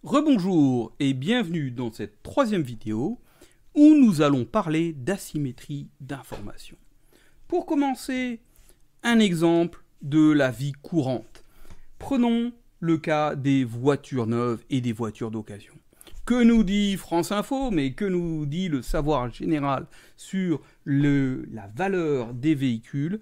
Rebonjour et bienvenue dans cette troisième vidéo où nous allons parler d'asymétrie d'information. Pour commencer, un exemple de la vie courante. Prenons le cas des voitures neuves et des voitures d'occasion. Que nous dit France Info, mais que nous dit le savoir général sur la valeur des véhicules?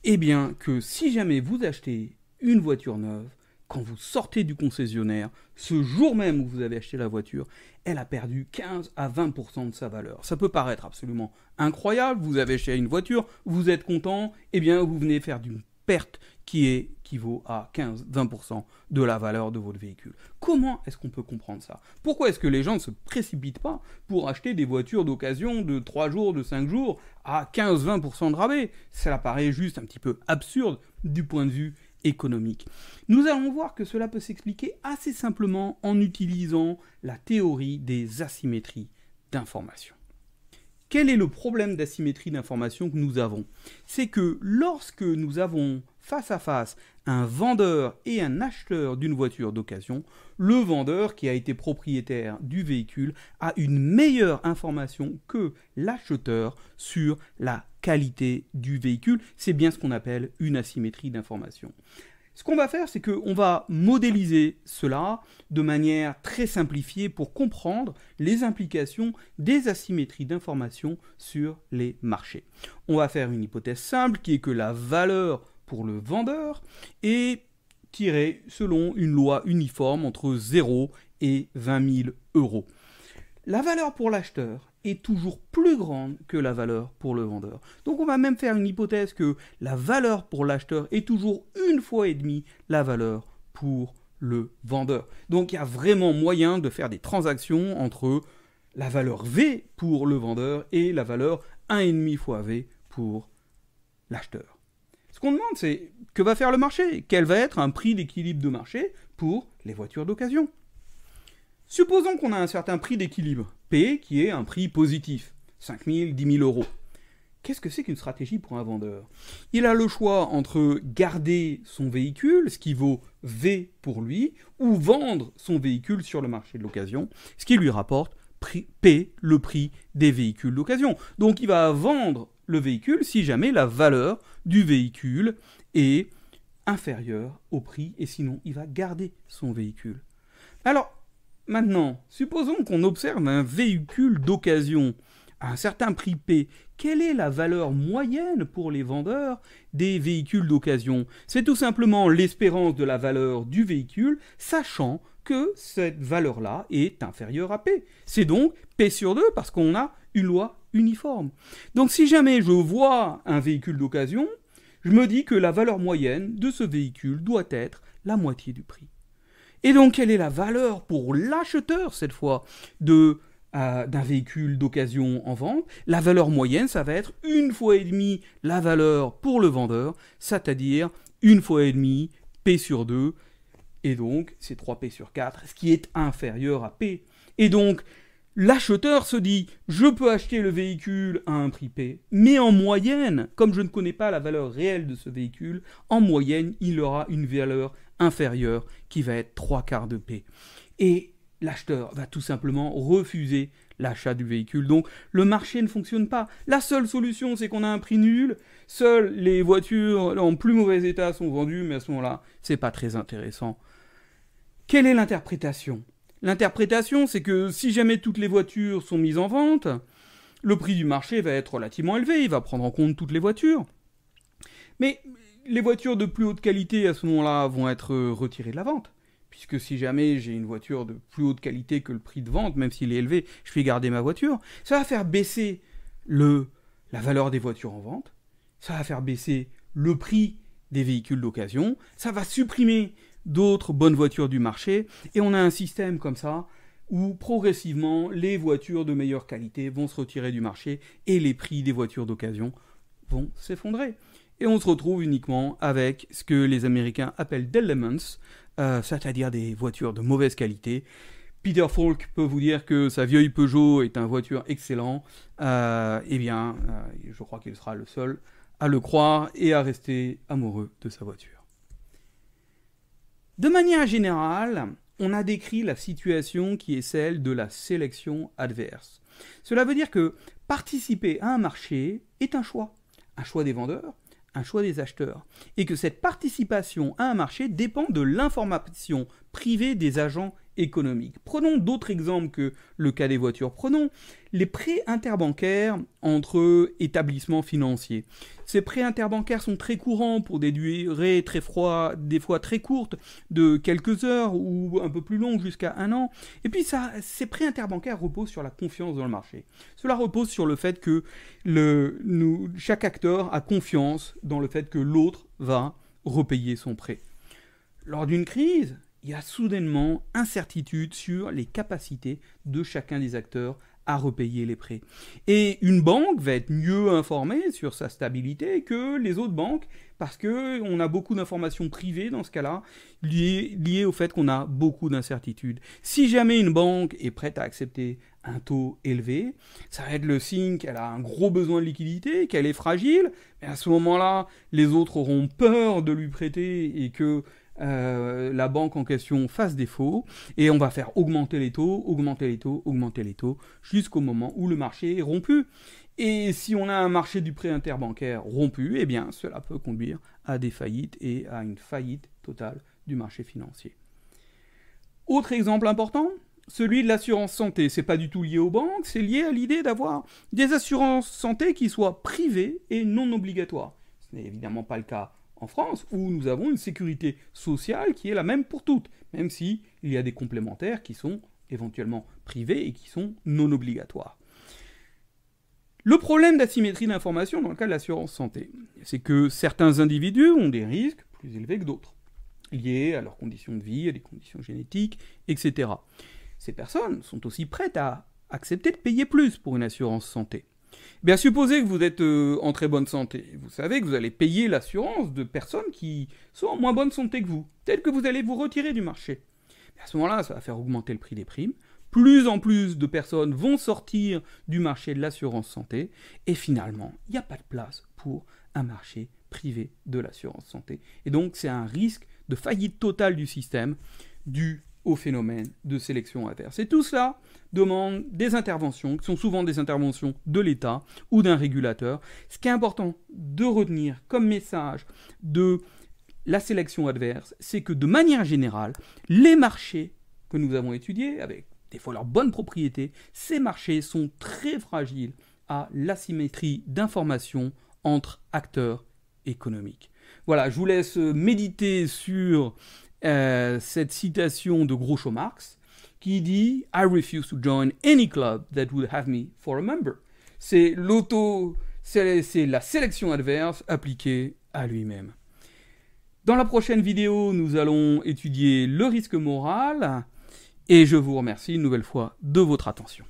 Eh bien que si jamais vous achetez une voiture neuve, quand vous sortez du concessionnaire, ce jour même où vous avez acheté la voiture, elle a perdu 15 à 20% de sa valeur. Ça peut paraître absolument incroyable, vous avez acheté une voiture, vous êtes content, eh bien vous venez faire d'une perte qui équivaut à 15-20% de la valeur de votre véhicule. Comment est-ce qu'on peut comprendre ça? Pourquoi est-ce que les gens ne se précipitent pas pour acheter des voitures d'occasion de 3 jours, de 5 jours à 15-20% de rabais? Ça paraît juste un petit peu absurde du point de vue économique. Nous allons voir que cela peut s'expliquer assez simplement en utilisant la théorie des asymétries d'information. Quel est le problème d'asymétrie d'information que nous avons? C'est que lorsque nous avons face à face un vendeur et un acheteur d'une voiture d'occasion, le vendeur qui a été propriétaire du véhicule a une meilleure information que l'acheteur sur la qualité du véhicule. C'est bien ce qu'on appelle une asymétrie d'information. Ce qu'on va faire, c'est qu'on va modéliser cela de manière très simplifiée pour comprendre les implications des asymétries d'information sur les marchés. On va faire une hypothèse simple qui est que la valeur pour le vendeur est tirée selon une loi uniforme entre 0 et 20 000 euros. La valeur pour l'acheteur est toujours plus grande que la valeur pour le vendeur. Donc on va même faire une hypothèse que la valeur pour l'acheteur est toujours 1,5 fois la valeur pour le vendeur. Donc il y a vraiment moyen de faire des transactions entre la valeur V pour le vendeur et la valeur 1,5 fois V pour l'acheteur. Ce qu'on demande, c'est que va faire le marché? Quel va être un prix d'équilibre de marché pour les voitures d'occasion? Supposons qu'on a un certain prix d'équilibre, P, qui est un prix positif, 5 000, 10 000 euros. Qu'est-ce que c'est qu'une stratégie pour un vendeur? Il a le choix entre garder son véhicule, ce qui vaut V pour lui, ou vendre son véhicule sur le marché de l'occasion, ce qui lui rapporte P, le prix des véhicules d'occasion. Donc il va vendre le véhicule si jamais la valeur du véhicule est inférieure au prix, et sinon il va garder son véhicule. Alors, maintenant, supposons qu'on observe un véhicule d'occasion à un certain prix P. Quelle est la valeur moyenne pour les vendeurs des véhicules d'occasion? C'est tout simplement l'espérance de la valeur du véhicule, sachant que cette valeur-là est inférieure à P. C'est donc P sur 2 parce qu'on a une loi uniforme. Donc si jamais je vois un véhicule d'occasion, je me dis que la valeur moyenne de ce véhicule doit être la moitié du prix. Et donc, quelle est la valeur pour l'acheteur, cette fois, d'un véhicule d'occasion en vente? La valeur moyenne, ça va être 1,5 fois la valeur pour le vendeur, c'est-à-dire 1,5 fois P sur 2, et donc c'est 3P sur 4, ce qui est inférieur à P. Et donc, l'acheteur se dit, je peux acheter le véhicule à un prix P, mais en moyenne, comme je ne connais pas la valeur réelle de ce véhicule, en moyenne, il aura une valeur inférieure qui va être 3/4 de P. Et l'acheteur va tout simplement refuser l'achat du véhicule. Donc le marché ne fonctionne pas. La seule solution, c'est qu'on a un prix nul. Seules les voitures en plus mauvais état sont vendues, mais à ce moment-là, c'est pas très intéressant. Quelle est l'interprétation? L'interprétation, c'est que si jamais toutes les voitures sont mises en vente, le prix du marché va être relativement élevé, il va prendre en compte toutes les voitures. Mais les voitures de plus haute qualité, à ce moment-là, vont être retirées de la vente. Puisque si jamais j'ai une voiture de plus haute qualité que le prix de vente, même s'il est élevé, je vais garder ma voiture, ça va faire baisser la valeur des voitures en vente, ça va faire baisser le prix des véhicules d'occasion, ça va supprimer d'autres bonnes voitures du marché, et on a un système comme ça, où progressivement, les voitures de meilleure qualité vont se retirer du marché, et les prix des voitures d'occasion vont s'effondrer. Et on se retrouve uniquement avec ce que les Américains appellent des lemons, c'est-à-dire des voitures de mauvaise qualité. Peter Falk peut vous dire que sa vieille Peugeot est une voiture excellente. Je crois qu'il sera le seul à le croire et à rester amoureux de sa voiture. De manière générale, on a décrit la situation qui est celle de la sélection adverse. Cela veut dire que participer à un marché est un choix des vendeurs, un choix des acheteurs, et que cette participation à un marché dépend de l'information privée des agents économiques. Prenons d'autres exemples que le cas des voitures. Prenons les prêts interbancaires entre établissements financiers. Ces prêts interbancaires sont très courants pour des durées des fois très courtes, de quelques heures ou un peu plus longues jusqu'à 1 an. Et puis ces prêts interbancaires reposent sur la confiance dans le marché. Cela repose sur le fait que chaque acteur a confiance dans le fait que l'autre va repayer son prêt. Lors d'une crise, il y a soudainement incertitude sur les capacités de chacun des acteurs à repayer les prêts. Et une banque va être mieux informée sur sa stabilité que les autres banques, parce qu'on a beaucoup d'informations privées dans ce cas-là, liées au fait qu'on a beaucoup d'incertitudes. Si jamais une banque est prête à accepter un taux élevé, ça va être le signe qu'elle a un gros besoin de liquidité, qu'elle est fragile, mais à ce moment-là, les autres auront peur de lui prêter et que la banque en question fasse défaut, et on va faire augmenter les taux, jusqu'au moment où le marché est rompu. Et si on a un marché du prêt interbancaire rompu, eh bien cela peut conduire à des faillites et à une faillite totale du marché financier. Autre exemple important, celui de l'assurance santé. C'est pas du tout lié aux banques, c'est lié à l'idée d'avoir des assurances santé qui soient privées et non obligatoires. Ce n'est évidemment pas le cas en France, où nous avons une sécurité sociale qui est la même pour toutes, même s'il y a des complémentaires qui sont éventuellement privés et qui sont non obligatoires. Le problème d'asymétrie d'information dans le cas de l'assurance santé, c'est que certains individus ont des risques plus élevés que d'autres, liés à leurs conditions de vie, à des conditions génétiques, etc. Ces personnes sont aussi prêtes à accepter de payer plus pour une assurance santé. Bien, supposez que vous êtes en très bonne santé. Vous savez que vous allez payer l'assurance de personnes qui sont en moins bonne santé que vous. Peut-être que vous allez vous retirer du marché. Mais à ce moment-là, ça va faire augmenter le prix des primes. Plus en plus de personnes vont sortir du marché de l'assurance santé. Et finalement, il n'y a pas de place pour un marché privé de l'assurance santé. Et donc, c'est un risque de faillite totale du système dû au phénomène de sélection adverse. Et tout cela demande des interventions, qui sont souvent des interventions de l'État ou d'un régulateur. Ce qui est important de retenir comme message de la sélection adverse, c'est que de manière générale, les marchés que nous avons étudiés, avec des fois leurs bonnes propriétés, ces marchés sont très fragiles à l'asymétrie d'information entre acteurs économiques. Voilà, je vous laisse méditer sur cette citation de Groucho Marx qui dit « I refuse to join any club that would have me for a member ». C'est la sélection adverse appliquée à lui-même. Dans la prochaine vidéo, nous allons étudier le risque moral et je vous remercie une nouvelle fois de votre attention.